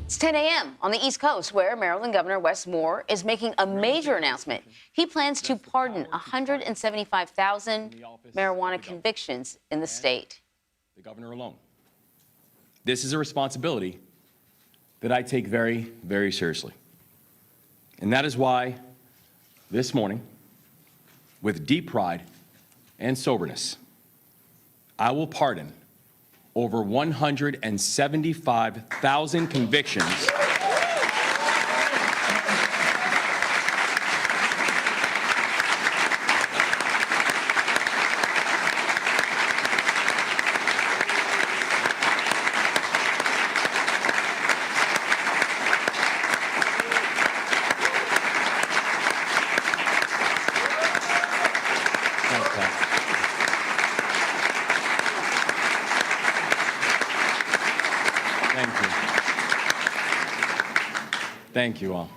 It's 10 a.m. on the East Coast, where Maryland Governor Wes Moore is making a major announcement. He plans to pardon 175,000 marijuana convictions in the state. The governor alone. This is a responsibility that I take very, very seriously. And that is why this morning, with deep pride and soberness, I will pardon over 175,000 convictions Thank you all.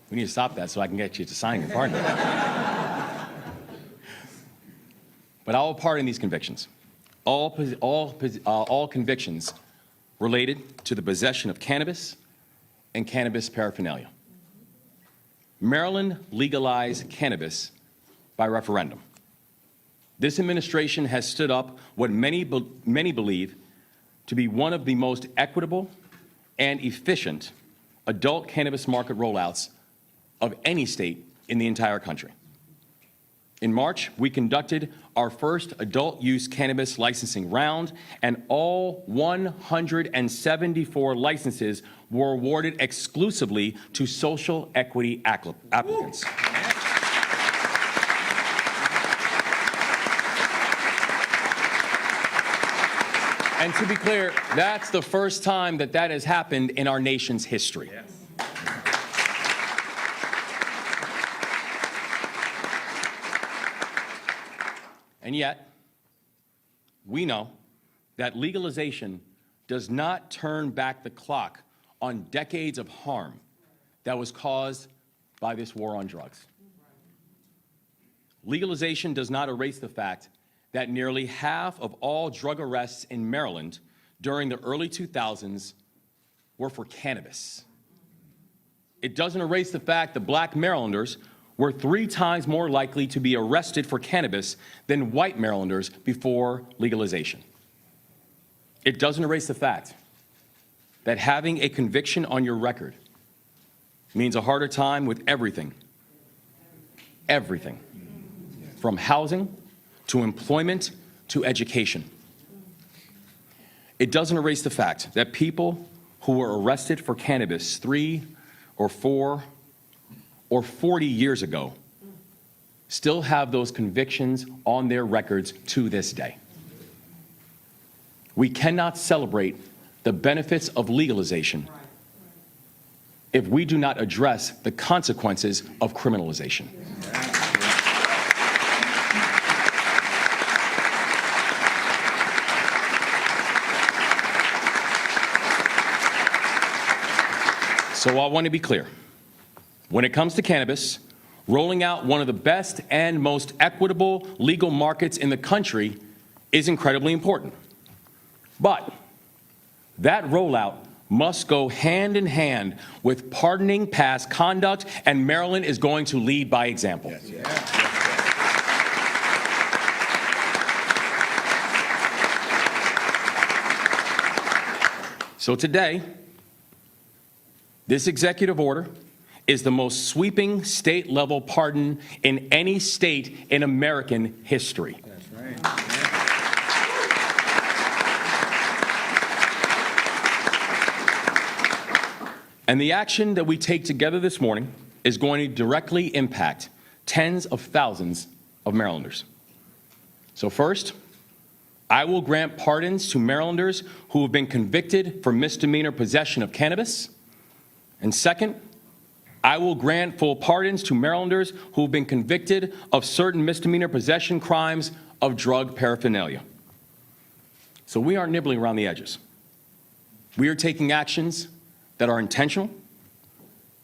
We need to stop that so I can get you to sign your pardon. But I will pardon these convictions. All convictions related to the possession of cannabis and cannabis paraphernalia. Maryland legalized cannabis by referendum. This administration has stood up what many believe to be one of the most equitable and efficient adult cannabis market rollouts of any state in the entire country. In March, we conducted our first adult use cannabis licensing round, and all 174 licenses were awarded exclusively to social equity applicants. And to be clear, that's the first time that that has happened in our nation's history. Yes. And yet, we know that legalization does not turn back the clock on decades of harm that was caused by this war on drugs. Legalization does not erase the fact that nearly half of all drug arrests in Maryland during the early 2000s were for cannabis. It doesn't erase the fact that Black Marylanders were 3 times more likely to be arrested for cannabis than white Marylanders before legalization. It doesn't erase the fact that having a conviction on your record means a harder time with everything, from housing to employment, to education. It doesn't erase the fact that people who were arrested for cannabis 3 or 4 or 40 years ago still have those convictions on their records to this day. We cannot celebrate the benefits of legalization if we do not address the consequences of criminalization. So I want to be clear. When it comes to cannabis, rolling out one of the best and most equitable legal markets in the country is incredibly important. But that rollout must go hand in hand with pardoning past conduct, and Maryland is going to lead by example. Yes, yes. So today, this executive order is the most sweeping state-level pardon in any state in American history. That's right. And the action that we take together this morning is going to directly impact tens of thousands of Marylanders. So first, I will grant pardons to Marylanders who have been convicted for misdemeanor possession of cannabis. And second, I will grant full pardons to Marylanders who have been convicted of certain misdemeanor possession crimes of drug paraphernalia. So we aren't nibbling around the edges. We are taking actions that are intentional,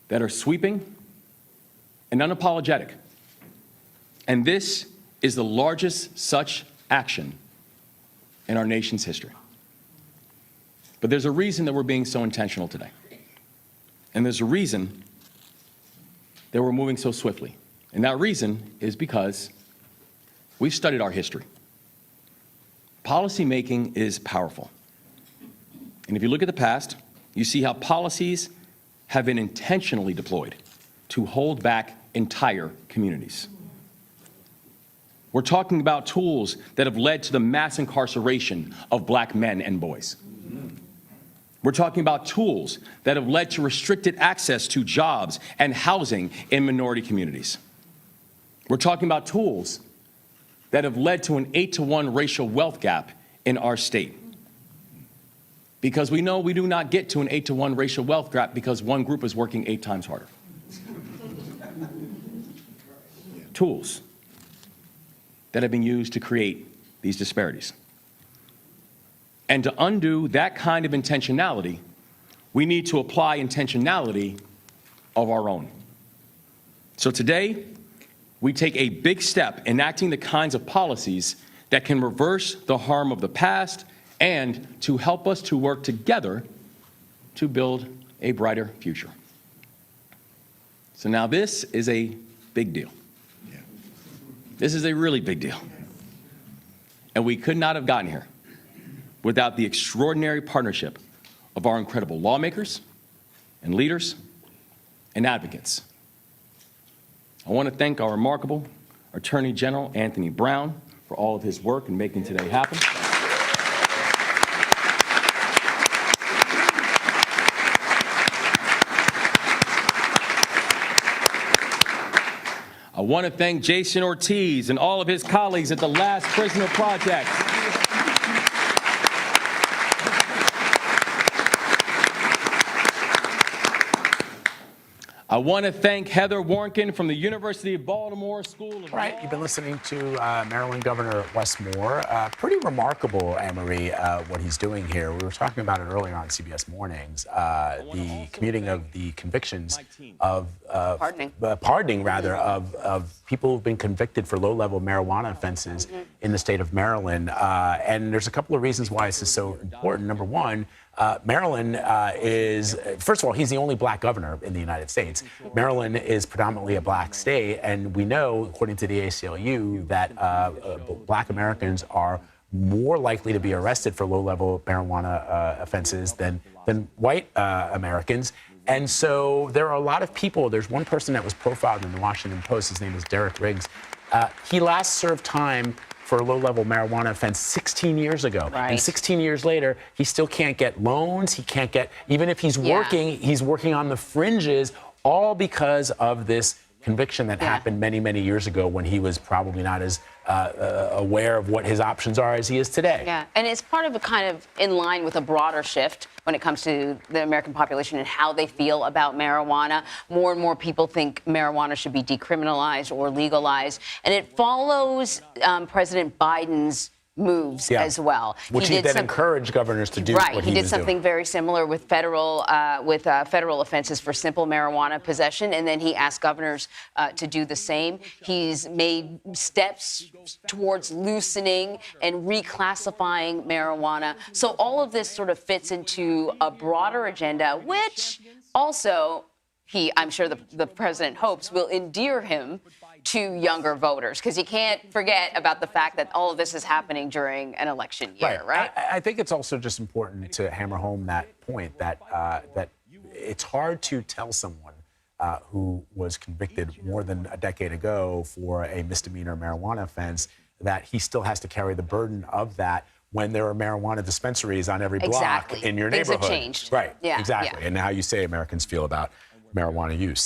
that are sweeping, and unapologetic. And this is the largest such action in our nation's history. But there's a reason that we're being so intentional today. And there's a reason that we're moving so swiftly. And that reason is because we've studied our history. Policymaking is powerful. And if you look at the past, you see how policies have been intentionally deployed to hold back entire communities. We're talking about tools that have led to the mass incarceration of black men and boys. We're talking about tools that have led to restricted access to jobs and housing in minority communities. We're talking about tools that have led to an 8-to-1 racial wealth gap in our state. Because we know we do not get to an 8-to-1 racial wealth gap because one group is working 8 times harder. Tools that have been used to create these disparities. And to undo that kind of intentionality, we need to apply intentionality of our own. So today, we take a big step enacting the kinds of policies that can reverse the harm of the past and to help us to work together to build a brighter future. So now this is a big deal. This is a really big deal. And we could not have gotten here without the extraordinary partnership of our incredible lawmakers and leaders and advocates. I want to thank our remarkable Attorney General Anthony Brown for all of his work in making today happen. I want to thank Jason Ortiz and all of his colleagues at the Last Prisoner Project. I want to thank Heather Warnken from the University of Baltimore School of Law. Right, you've been listening to Maryland Governor Wes Moore. Pretty remarkable, Anne-Marie, what he's doing here. We were talking about it earlier on CBS Mornings. The commuting of the convictions of pardoning of people who've been convicted for low-level marijuana offenses in the state of Maryland. And there's a couple of reasons why this is so important. Number one, Maryland is, first of all, he's the only black governor in the United States. Maryland is predominantly a black state, and we know, according to the ACLU, that black Americans are more likely to be arrested for low-level marijuana offenses than white Americans. And so there are a lot of people. There's one person that was profiled in the Washington Post. His name is Derek Riggs. He last served time for a low-level marijuana offense 16 years ago. Right. And 16 years later, he still can't get loans. He can't get, even if he's working, he's working on the fringes, all because of this conviction that happened many, many years ago when he was probably not as aware of what his options are as he is today. Yeah, and it's part of a kind of in line with a broader shift when it comes to the American population and how they feel about marijuana. More and more people think marijuana should be decriminalized or legalized, and it follows President Biden's moves as well. Which he then encouraged governors to do what he was doing. He did something very similar with federal offenses for simple marijuana possession, and then he asked governors to do the same. He's made steps towards loosening and reclassifying marijuana. So all of this sort of fits into a broader agenda, which also I'm sure the president hopes will endear him to younger voters, because you can't forget about the fact that all of this is happening during an election year, right? I think it's also just important to hammer home that point that that it's hard to tell someone who was convicted more than a decade ago for a misdemeanor marijuana offense that he still has to carry the burden of that when there are marijuana dispensaries on every block in your neighborhood. Things have changed. Right, Yeah, exactly. And how you say Americans feel about marijuana use.